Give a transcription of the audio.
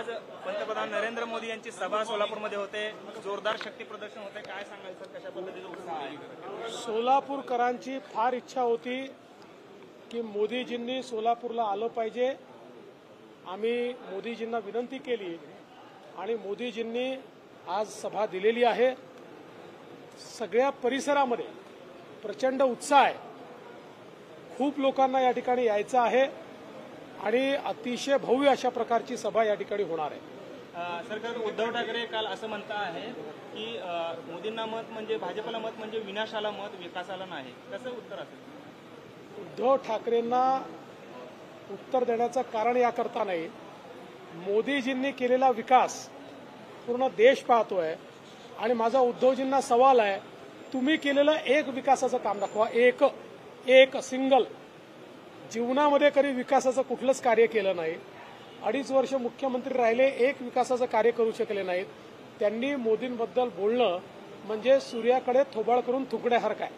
आज पंतप्रधान नरेंद्र मोदी यांची सभा सोलापूरमध्ये होते, जोरदार शक्ती प्रदर्शन होते, काय सांगाल सर, कशा पद्धतीचा उत्साह आहे? सोलापूरकरांची फार इच्छा होती की मोदीजींनी सोलापूरला आलं पाहिजे. आम्ही मोदीजींना विनंती केली आणि मोदीजींनी आज सभा दिलेली आहे. सगळ्या परिसरामध्ये प्रचंड उत्साह आहे. खूप लोकांना या ठिकाणी यायचं आहे आणि अतिशय भव्य अशा प्रकारची सभा या ठिकाणी होणार आहे. सरकार उद्धव ठाकरे काल असं म्हणता आहे की मोदींना मत म्हणजे भाजपला मत म्हणजे विनाशाला मत, विकासाला नाही. कसं उत्तर असेल? उद्धव ठाकरेंना उत्तर देण्याचं कारण याकरता नाही, मोदीजींनी केलेला विकास पूर्ण देश पाहतोय आणि माझा उद्धवजींना सवाल आहे, तुम्ही केलेलं एक विकासाचं काम दाखवा. एक सिंगल. जीवनामध्ये कधी विकासाचं कुठलंच कार्य केलं नाही. 2.5 वर्ष मुख्यमंत्री राहिले, एक विकासाचं कार्य करू शकले नाहीत. त्यांनी मोदींबद्दल बोलणं म्हणजे सूर्याकडे थोबाड करून थुकण्यासारखं आहे.